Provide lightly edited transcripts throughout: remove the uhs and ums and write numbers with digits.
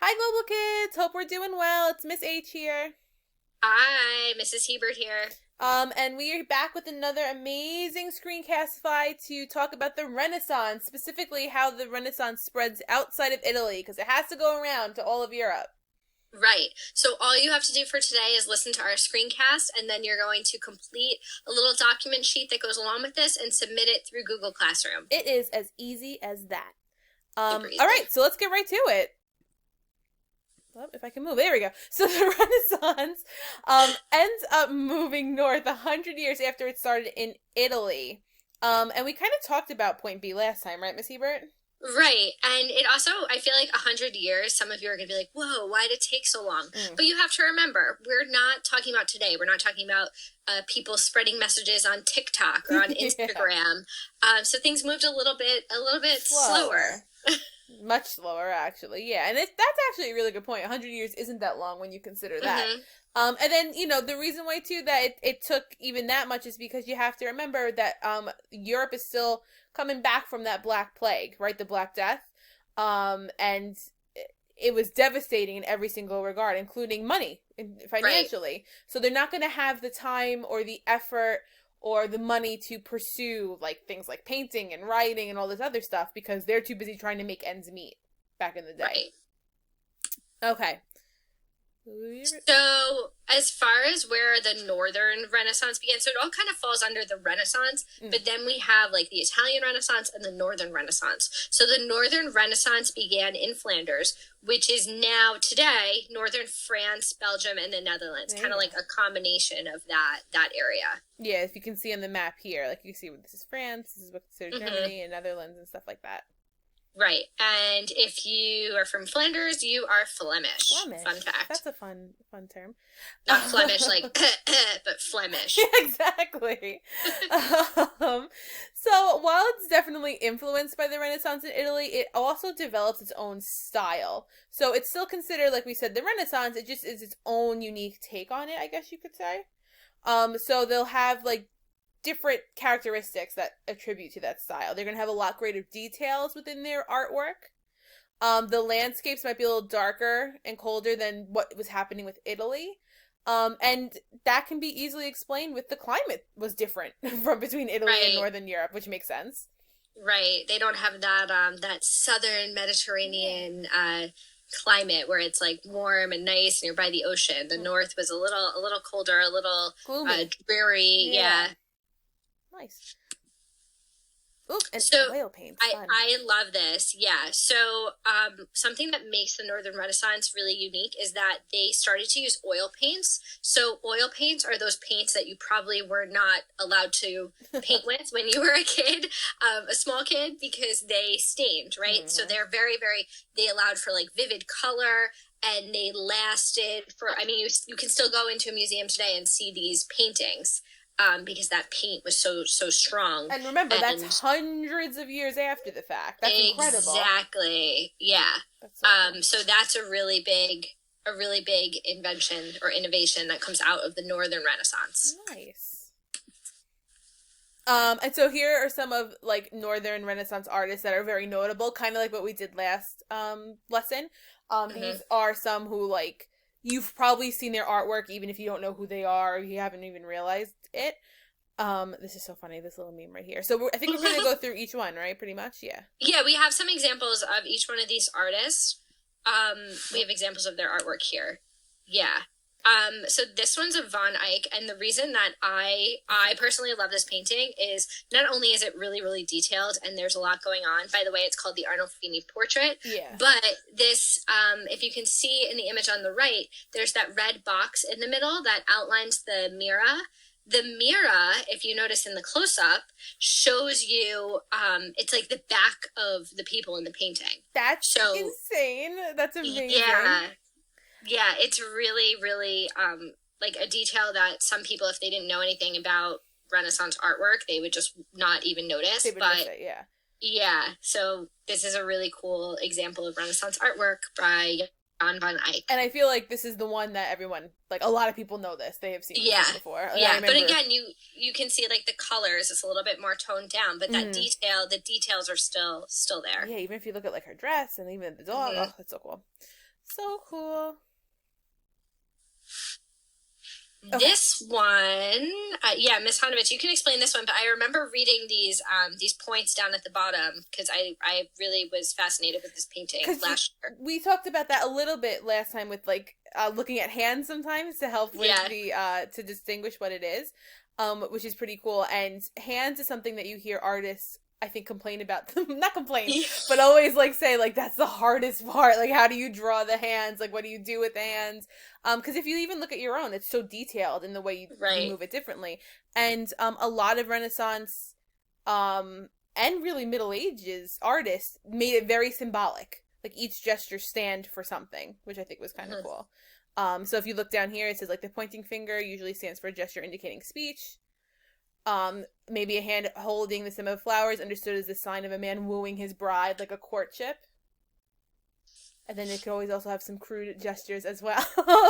Hi, Global Kids. Hope we're doing well. It's Miss H here. Hi, Mrs. Hebert here. And we are back with another amazing screencastify to talk about the Renaissance, specifically how the Renaissance spreads outside of Italy, because it has to go around to all of Europe. Right. So all you have to do for today is listen to our screencast, and then you're going to complete a little document sheet that goes along with this and submit it through Google Classroom. It is as easy as that. Super All easy. right, so let's get right to it. Well, if I can move, there we go. So the Renaissance ends up moving north 100 years after it started in Italy. And we kind of talked about Point B last time, right, Miss Hebert? Right. And it also, I feel like 100 years, some of you are going to be like, whoa, why did it take so long? Mm. But you have to remember, we're not talking about today. We're not talking about people spreading messages on TikTok or on Yeah. Instagram. So things moved a little bit slower. Much slower, actually. Yeah, and that's actually a really good point. 100 years isn't that long when you consider that. And then, the reason why, too, that it took even that much is because you have to remember that Europe is still coming back from that Black Plague, right? The Black Death. And it was devastating in every single regard, including money, financially. Right. So they're not going to have the time or the effort or the money to pursue like things like painting and writing and all this other stuff because they're too busy trying to make ends meet back in the day. Right. Okay. So, as far as where the Northern Renaissance began, so it all kind of falls under the Renaissance, but then we have like the Italian Renaissance and the Northern Renaissance. So the Northern Renaissance began in Flanders, which is now today Northern France, Belgium, and the Netherlands. Kind of like a combination of that area. Yeah, if you can see on the map here, like you can see this is France, this is what's considered Germany and Netherlands and stuff like that. Right. And if you are from Flanders, you are Flemish. Fun fact. That's a fun term. Not Flemish like but Flemish. Yeah, exactly. So while it's definitely influenced by the Renaissance in Italy, it also develops its own style. So it's still considered, like we said, the Renaissance. It just is its own unique take on it, I guess you could say. So they'll have like different characteristics that attribute to that style. They're going to have a lot greater details within their artwork. The landscapes might be a little darker and colder than what was happening with Italy. And that can be easily explained with the climate was different from between Italy and Northern Europe, which makes sense. Right. They don't have that southern Mediterranean climate where it's like warm and nice and you're by the ocean. The north was a little colder, a little dreary. Yeah. Nice. Oop, and so oil paint. I love this. Yeah. So something that makes the Northern Renaissance really unique is that they started to use oil paints. So oil paints are those paints that you probably were not allowed to paint with when you were a kid, a small kid, because they stained, right? So they're very, very, they allowed for like vivid color and they lasted for, I mean, you can still go into a museum today and see these paintings. Because that paint was so strong. And remember, that's hundreds of years after the fact. That's incredible. Exactly. Yeah. That's so cool. So that's a really big invention or innovation that comes out of the Northern Renaissance. Nice. And so here are some of like Northern Renaissance artists that are very notable, kind of like what we did last lesson. These are some who like you've probably seen their artwork even if you don't know who they are or you haven't even realized it. This is so funny, this little meme right here. So I think we're going to go through each one, right? Pretty much, yeah. Yeah, we have some examples of each one of these artists. We have examples of their artwork here. Yeah. So this one's a Van Eyck, and the reason that I personally love this painting is not only is it really, really detailed and there's a lot going on. By the way, it's called the Arnolfini portrait. Yeah. But this, if you can see in the image on the right, there's that red box in the middle that outlines the mira. The mira, if you notice in the close-up, shows you, it's like the back of the people in the painting. That's insane. That's amazing. Yeah. Yeah, it's really, really like a detail that some people, if they didn't know anything about Renaissance artwork, they would just not even notice. Miss it, yeah. Yeah, so this is a really cool example of Renaissance artwork by Jan van Eyck. And I feel like this is the one that everyone, like a lot of people know this. They have seen this before. Yeah, but again, you can see like the colors, it's a little bit more toned down, but that the details are still there. Yeah, even if you look at like her dress and even the dog, oh, that's so cool. So cool. Okay. This one, yeah, Miss Hanovich, you can explain this one, but I remember reading these points down at the bottom because I really was fascinated with this painting last year. We talked about that a little bit last time with like looking at hands sometimes to help with the to distinguish what it is, which is pretty cool. And hands is something that you hear artists, I think, complain about them. Not complain, but always like say like that's the hardest part. Like, how do you draw the hands? Like, what do you do with the hands? Because if you even look at your own, it's so detailed in the way you move it differently. And a lot of Renaissance, and really Middle Ages artists made it very symbolic. Like each gesture stand for something, which I think was kind of cool. So if you look down here, it says like the pointing finger usually stands for a gesture indicating speech. Maybe a hand holding the stem of flowers understood as the sign of a man wooing his bride, like a courtship. And then it could always also have some crude gestures as well.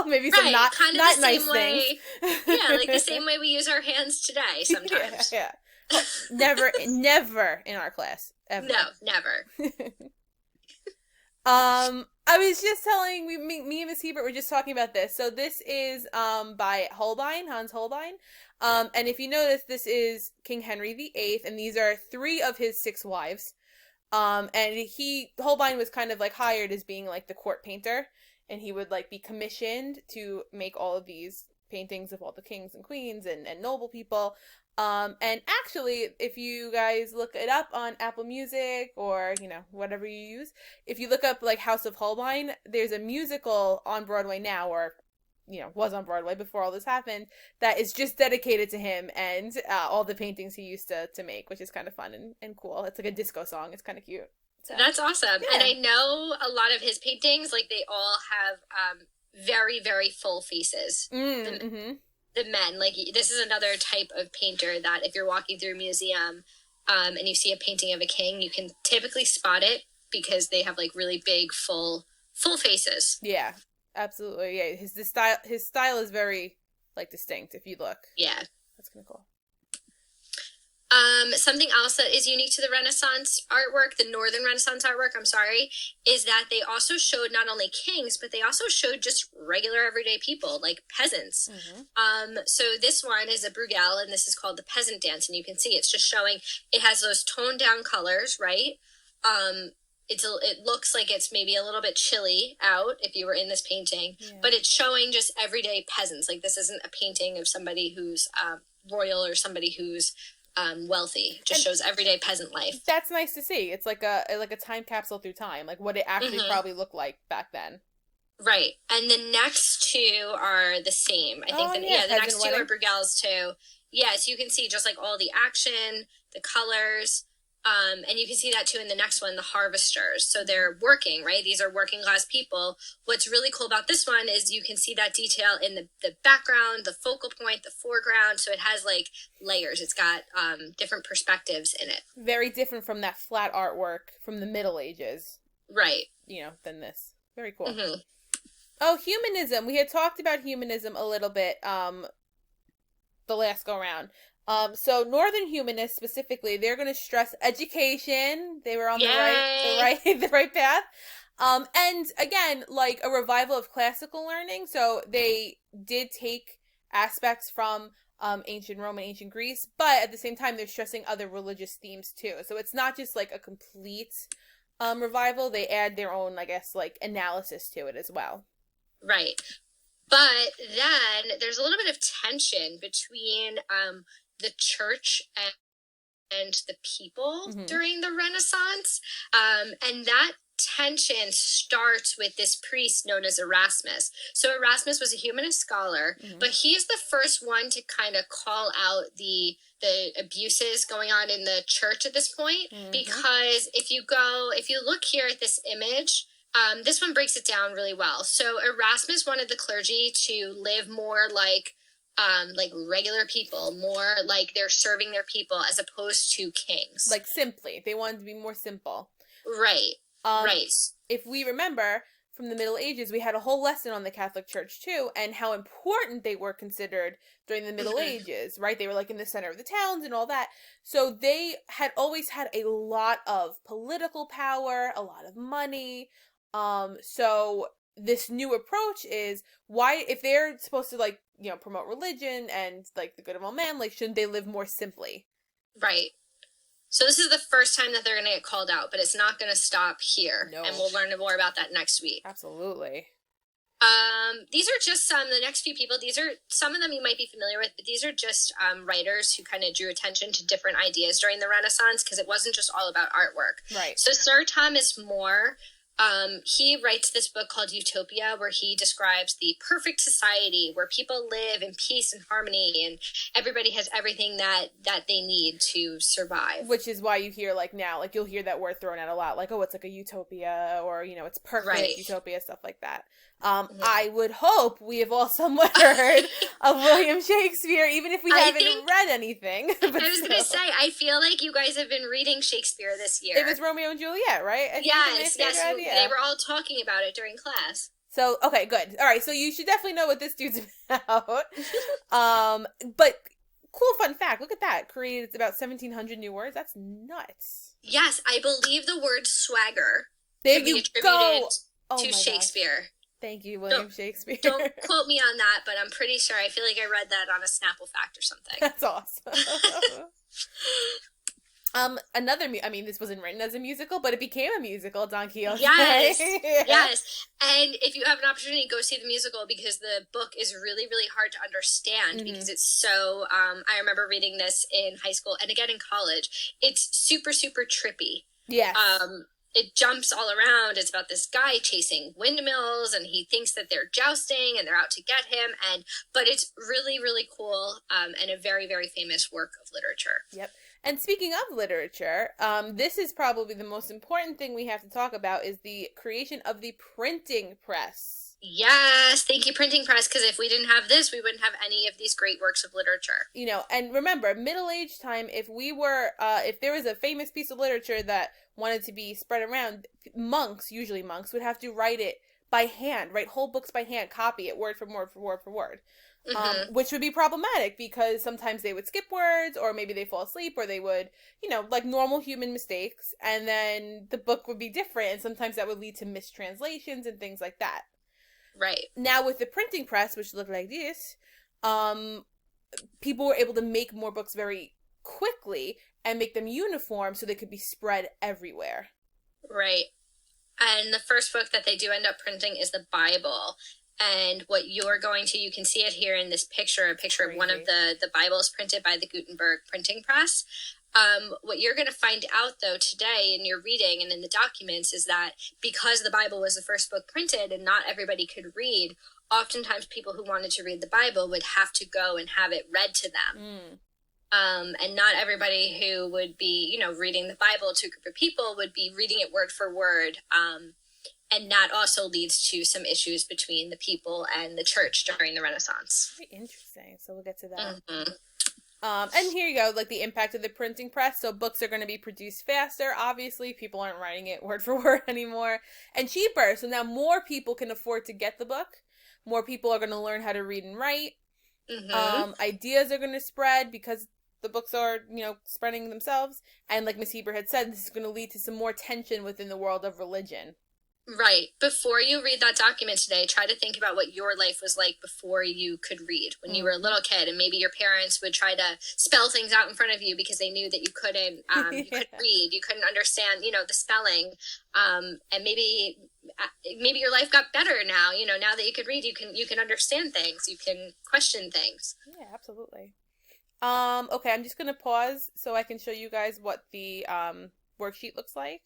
Maybe some not nice things. Yeah, like the same way we use our hands today sometimes. Yeah. Well, never in our class. Ever. No, never. I was just telling me and Miss Hebert were just talking about this. So this is by Holbein, Hans Holbein. And if you notice, this is King Henry VIII, and these are 3 of his 6 wives. And Holbein was kind of like hired as being like the court painter, and he would like be commissioned to make all of these paintings of all the kings and queens and noble people. And actually, if you guys look it up on Apple Music or, whatever you use, if you look up like House of Holbein, there's a musical on Broadway now, or was on Broadway before all this happened, that is just dedicated to him and all the paintings he used to make, which is kind of fun and cool. It's like a disco song. It's kind of cute. So, that's awesome. Yeah. And I know a lot of his paintings, like they all have very, very full faces. The men, like this is another type of painter that if you're walking through a museum and you see a painting of a king, you can typically spot it because they have like really big, full faces. Yeah. Absolutely, yeah. His style is very like distinct. If you look, yeah, that's kind of cool. Something else that is unique to the Renaissance artwork, the Northern Renaissance artwork, I'm sorry, is that they also showed not only kings, but they also showed just regular everyday people, like peasants. So this one is a Bruegel, and this is called the Peasant Dance, and you can see it's just showing. It has those toned down colors, right? It looks like it's maybe a little bit chilly out if you were in this painting, but it's showing just everyday peasants. Like this isn't a painting of somebody who's royal or somebody who's wealthy. It just shows everyday peasant life. That's nice to see. It's like a time capsule through time, like what it actually probably looked like back then. Right, and the next 2 are the same. I think the next 2 are Bruegels too. Yes, you can see just like all the action, the colors. And you can see that too in the next one, the harvesters. So they're working, right? These are working class people. What's really cool about this one is you can see that detail in the background, the focal point, the foreground. So it has like layers. It's got different perspectives in it. Very different from that flat artwork from the Middle Ages. Right. Than this. Very cool. Oh, humanism. We had talked about humanism a little bit the last go round. So Northern humanists specifically, they're going to stress education. They were on the right path. And again, like a revival of classical learning. So they did take aspects from ancient Rome and ancient Greece, but at the same time, they're stressing other religious themes too. So it's not just like a complete revival. They add their own, I guess, like analysis to it as well. Right. But then there's a little bit of tension between the church and the people during the Renaissance. And that tension starts with this priest known as Erasmus. So Erasmus was a humanist scholar, but he's the first one to kind of call out the abuses going on in the church at this point. Because if you look here at this image, this one breaks it down really well. So Erasmus wanted the clergy to live more like regular people, more like they're serving their people as opposed to kings. Like simply. They wanted to be more simple. Right. Right. If we remember from the Middle Ages, we had a whole lesson on the Catholic Church too, and how important they were considered during the Middle Ages, right? They were like in the center of the towns and all that. So they had always had a lot of political power, a lot of money. So this new approach is, why, if they're supposed to, like, you know, promote religion and, like, the good of all men, like, shouldn't they live more simply? Right. So this is the first time that they're going to get called out, but it's not going to stop here. No. And we'll learn more about that next week. Absolutely. These are just the next few people. These are, some of them you might be familiar with, but these are just writers who kind of drew attention to different ideas during the Renaissance, because it wasn't just all about artwork. Right. So Sir Thomas More, he writes this book called Utopia, where he describes the perfect society where people live in peace and harmony and everybody has everything that they need to survive. Which is why you hear, like, now, like, you'll hear that word thrown out a lot, like, oh, it's like a utopia, or, you know, it's perfect utopia, stuff like that. I would hope we have all somewhat heard of William Shakespeare, even if we haven't read anything. I was going to say, I feel like you guys have been reading Shakespeare this year. It was Romeo and Juliet, right? Yes. They were all talking about it during class. So, okay, good. All right, so you should definitely know what this dude's about. But cool fun fact, look at that. Created about 1,700 new words. That's nuts. Yes, I believe the word swagger there can be attributed to Shakespeare. Gosh. Thank you, William Shakespeare. Don't quote me on that, but I'm pretty sure. I feel like I read that on a Snapple fact or something. That's awesome. This wasn't written as a musical, but it became a musical, Don Quixote. Yes, yes. And if you have an opportunity, go see the musical, because the book is really, really hard to understand, because it's so, I remember reading this in high school and again in college. It's super, super trippy. Yeah. It jumps all around. It's about this guy chasing windmills, and he thinks that they're jousting and they're out to get him. But it's really, really cool, and a very, very famous work of literature. Yep. And speaking of literature, this is probably the most important thing we have to talk about, is the creation of the printing press. Yes, thank you, printing press, because if we didn't have this, we wouldn't have any of these great works of literature. You know, and remember, Middle Age time, if there was a famous piece of literature that wanted to be spread around, usually monks, would have to write it by hand, write whole books by hand, copy it word for word for word for word. Which would be problematic, because sometimes they would skip words, or maybe they fall asleep, or they would, you know, like normal human mistakes, and then the book would be different, and sometimes that would lead to mistranslations and things like that. Right. Now with the printing press, which looked like this, people were able to make more books very quickly and make them uniform so they could be spread everywhere. Right. And the first book that they do end up printing is the Bible. And what you're going to, you can see it here in this picture, a picture of one of the Bibles printed by the Gutenberg printing press. What you're going to find out, though, today in your reading and in the documents is that because the Bible was the first book printed and not everybody could read, oftentimes people who wanted to read the Bible would have to go and have it read to them. And not everybody who would be, you know, reading the Bible to a group of people would be reading it word for word. And that also leads to some issues between the people and the church during the Renaissance. Very interesting. So we'll get to that. And here you go, like the impact of the printing press. So books are going to be produced faster. Obviously, people aren't writing it word for word anymore, and cheaper. So now more people can afford to get the book. More people are going to learn how to read and write. Ideas are going to spread because the books are, you know, spreading themselves. And like Miss Heber had said, this is going to lead to some more tension within the world of religion. Right. Before you read that document today, try to think about what your life was like before you could read, when you were a little kid, and maybe your parents would try to spell things out in front of you because they knew that you couldn't read, you couldn't understand, you know, the spelling. And maybe your life got better now, you know, now that you could read, you can understand things, you can question things. Yeah, absolutely. Okay, I'm just going to pause so I can show you guys what the worksheet looks like.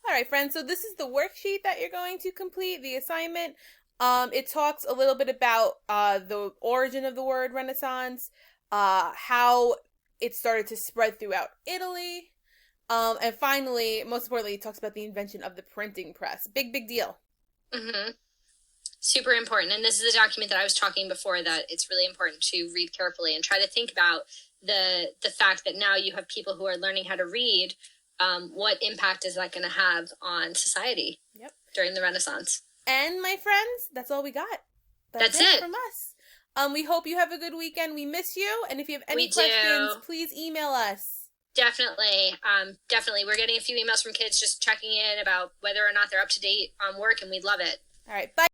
All right, friends, so this is the worksheet that you're going to complete, the assignment. It talks a little bit about the origin of the word Renaissance, how it started to spread throughout Italy, and finally, most importantly, it talks about the invention of the printing press. Big deal. Super important. And this is a document that I was talking before that it's really important to read carefully and try to think about the fact that now you have people who are learning how to read. What impact is that going to have on society during the Renaissance? And my friends, that's all we got. That's it from us. We hope you have a good weekend. We miss you. And if you have any questions, please email us. Definitely. Definitely. We're getting a few emails from kids just checking in about whether or not they're up to date on work, and we'd love it. All right, bye.